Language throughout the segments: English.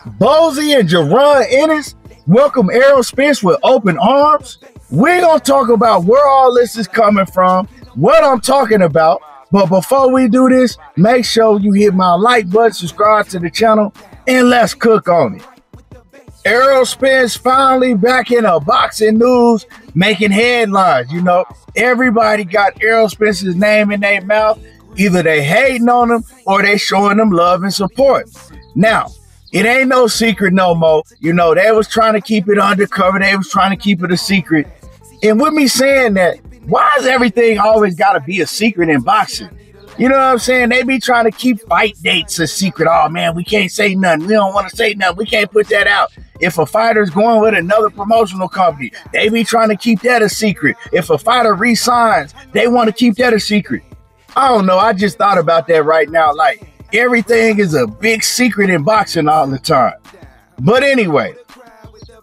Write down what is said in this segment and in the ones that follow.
Bozy and Jaron Ennis welcome Errol Spence with open arms. We're going to talk about where all this is coming from, what I'm talking about. But before we do this, make sure you hit my like button, subscribe to the channel, and let's cook on it. Errol Spence finally back in a boxing news, making headlines. You know, everybody got Errol Spence's name in their mouth. Either they hating on him or they showing him love and support. Now, it ain't no secret no more. You know, they was trying to keep it undercover. They was trying to keep it a secret. And with me saying that, why is everything always got to be a secret in boxing? You know what I'm saying? They be trying to keep fight dates a secret. Oh, man, we can't say nothing. We don't want to say nothing. We can't put that out. If a fighter's going with another promotional company, they be trying to keep that a secret. If a fighter resigns, they want to keep that a secret. I don't know. I just thought about that right now. Like, everything is a big secret in boxing all the time. But anyway,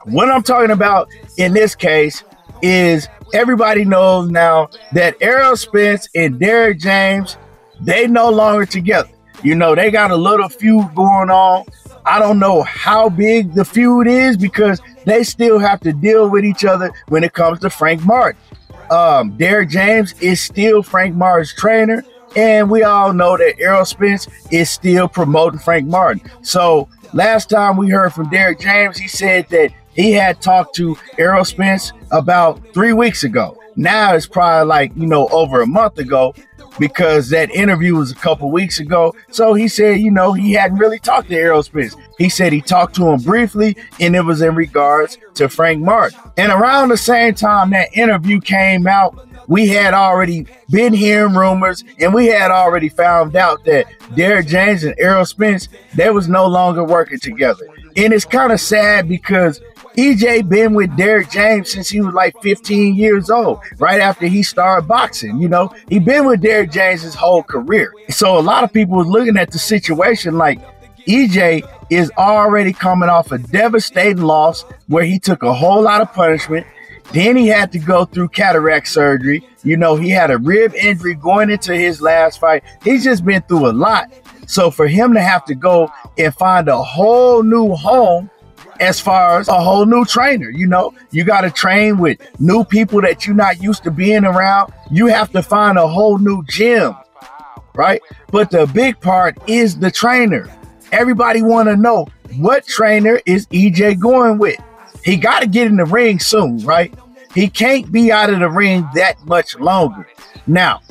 what I'm talking about in this case is everybody knows now that Errol Spence and Derrick James, they no longer together. You know, they got a little feud going on. I don't know how big the feud is because they still have to deal with each other when it comes to Frank Martin. Derrick James is still Frank Martin's trainer, and we all know that Errol Spence is still promoting Frank Martin. So last time we heard from Derrick James, he said that he had talked to Errol Spence about 3 weeks ago. Now it's probably like, you know, over a month ago because that interview was a couple weeks ago. So he said, you know, he hadn't really talked to Errol Spence. He said he talked to him briefly, and it was in regards to Frank Martin. And around the same time that interview came out, we had already been hearing rumors, and we had already found out that Derrick James and Errol Spence, they was no longer working together. And it's kind of sad because EJ been with Derrick James since he was like 15 years old, right after he started boxing. You know, he been with Derrick James his whole career. So a lot of people was looking at the situation like EJ is already coming off a devastating loss where he took a whole lot of punishment. Then he had to go through cataract surgery. You know, he had a rib injury going into his last fight. He's just been through a lot. So for him to have to go and find a whole new home, as far as a whole new trainer, you know, you got to train with new people that you're not used to being around. You have to find a whole new gym, right? But the big part is the trainer. Everybody want to know, what trainer is EJ going with? He got to get in the ring soon, right? He can't be out of the ring that much longer. Now,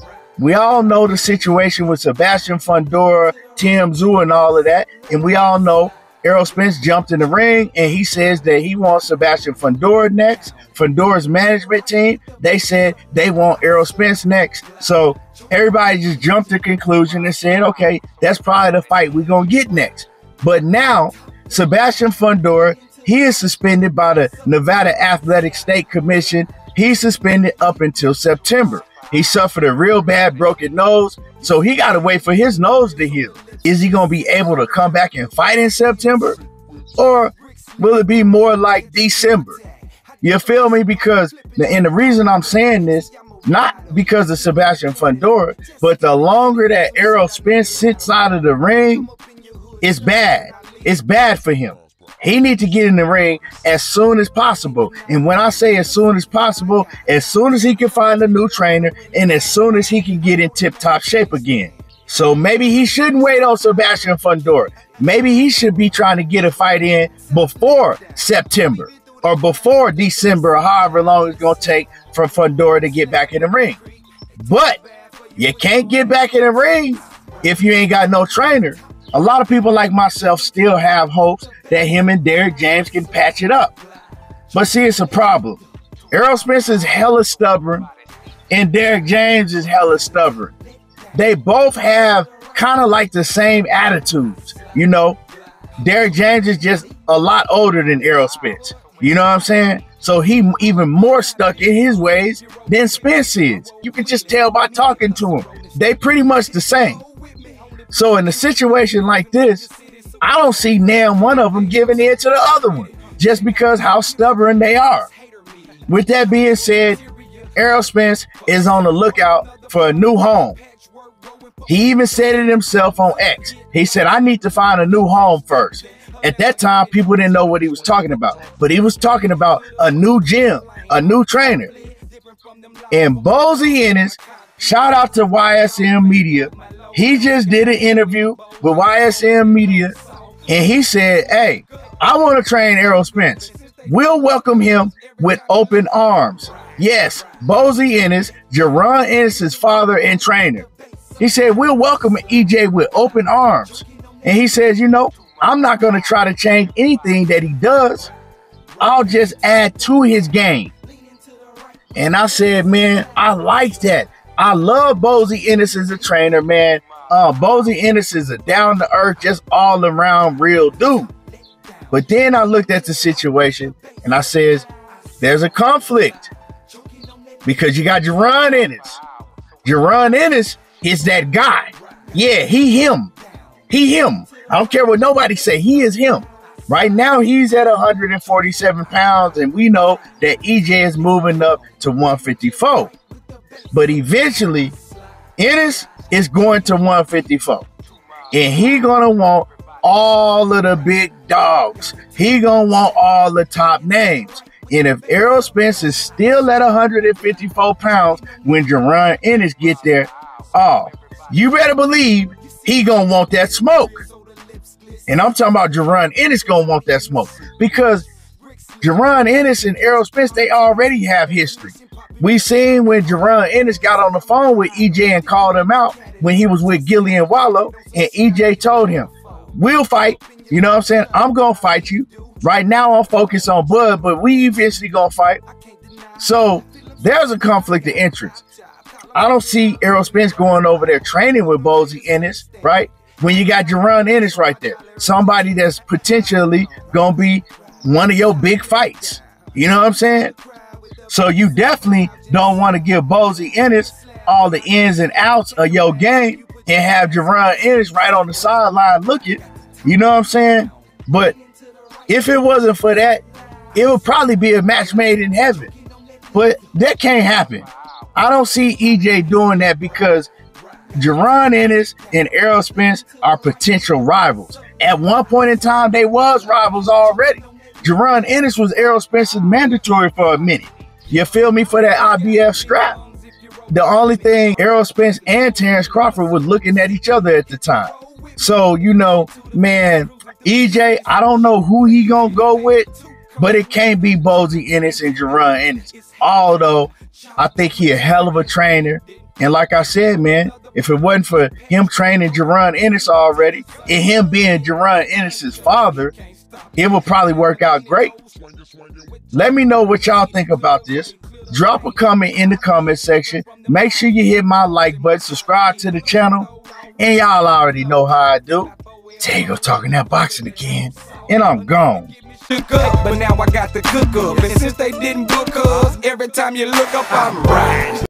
we all know the situation with Sebastian Fundora, Tim Tszyu, and all of that. And we all know Errol Spence jumped in the ring, and he says that he wants Sebastian Fundora next. Fundora's management team, they said they want Errol Spence next. So everybody just jumped to conclusion and said, okay, that's probably the fight we're going to get next. But now, Sebastian Fundora, he is suspended by the Nevada Athletic State Commission. He's suspended up until September. He suffered a real bad broken nose, so he got to wait for his nose to heal. Is he going to be able to come back and fight in September? Or will it be more like December? You feel me? Because, and the reason I'm saying this, not because of Sebastian Fundora, but the longer that Errol Spence sits out of the ring, it's bad. It's bad for him. He needs to get in the ring as soon as possible. And when I say as soon as possible, as soon as he can find a new trainer and as soon as he can get in tip-top shape again. So maybe he shouldn't wait on Sebastian Fundora. Maybe he should be trying to get a fight in before September or before December, or however long it's going to take for Fundora to get back in the ring. But you can't get back in the ring if you ain't got no trainer. A lot of people like myself still have hopes that him and Derrick James can patch it up. But see, it's a problem. Errol Spence is hella stubborn and Derrick James is hella stubborn. They both have kind of like the same attitudes. You know, Derrick James is just a lot older than Errol Spence. You know what I'm saying? So he even more stuck in his ways than Spence is. You can just tell by talking to him. They pretty much the same. So in a situation like this, I don't see now one of them giving in to the other one just because how stubborn they are. With that being said, Errol Spence is on the lookout for a new home. He even said it himself on X. He said, I need to find a new home first. At that time, people didn't know what he was talking about, but he was talking about a new gym, a new trainer. And Bozy Ennis, shout out to YSM Media. He just did an interview with YSM Media, and he said, hey, I want to train Errol Spence. We'll welcome him with open arms. Yes, Bozy Ennis, Jaron Ennis' father and trainer. He said, we'll welcome EJ with open arms. And he says, you know, I'm not going to try to change anything that he does. I'll just add to his game. And I said, man, I like that. I love Bozy Ennis as a trainer, man. Bozy Ennis is a down-to-earth, just all-around real dude. But then I looked at the situation, and I says, there's a conflict. Because you got Jaron Ennis. Jaron Ennis is that guy. Yeah, he him. He him. I don't care what nobody say. He is him. Right now, he's at 147 pounds, and we know that EJ is moving up to 154. But eventually, Ennis is going to 154. And he going to want all of the big dogs. He going to want all the top names. And if Errol Spence is still at 154 pounds when Jaron Ennis get there, oh, you better believe he going to want that smoke. And I'm talking about Jaron Ennis going to want that smoke because Jaron Ennis and Errol Spence, they already have history. We seen when Jaron Ennis got on the phone with EJ and called him out when he was with Gillian Wallow, and EJ told him, we'll fight. You know what I'm saying? I'm going to fight you. Right now, I'm focused on Bud, but we eventually going to fight. So there's a conflict of interest. I don't see Errol Spence going over there training with Bozy Ennis, right? When you got Jaron Ennis right there, somebody that's potentially going to be one of your big fights. You know what I'm saying? So you definitely don't want to give Bozy Ennis all the ins and outs of your game and have Jaron Ennis right on the sideline looking. You know what I'm saying? But if it wasn't for that, it would probably be a match made in heaven. But that can't happen. I don't see EJ doing that because Jaron Ennis and Errol Spence are potential rivals. At one point in time, they was rivals already. Jaron Ennis was Errol Spence's mandatory for a minute. You feel me? For that IBF strap. The only thing Errol Spence and Terrence Crawford was looking at each other at the time. So, you know, man, EJ, I don't know who he gonna go with, but it can't be Bozy Ennis and Jaron Ennis. Although, I think he a hell of a trainer. And like I said, man, if it wasn't for him training Jaron Ennis already and him being Jaron Ennis' father, it would probably work out great. Let me know what y'all think about this. Drop a comment in the comment section. Make sure you hit my like button, subscribe to the channel, and y'all already know how I do. Tego talking that boxing again, and I'm gone. But now I got the cook up, and since they didn't book us, every time you look up, I'm riding.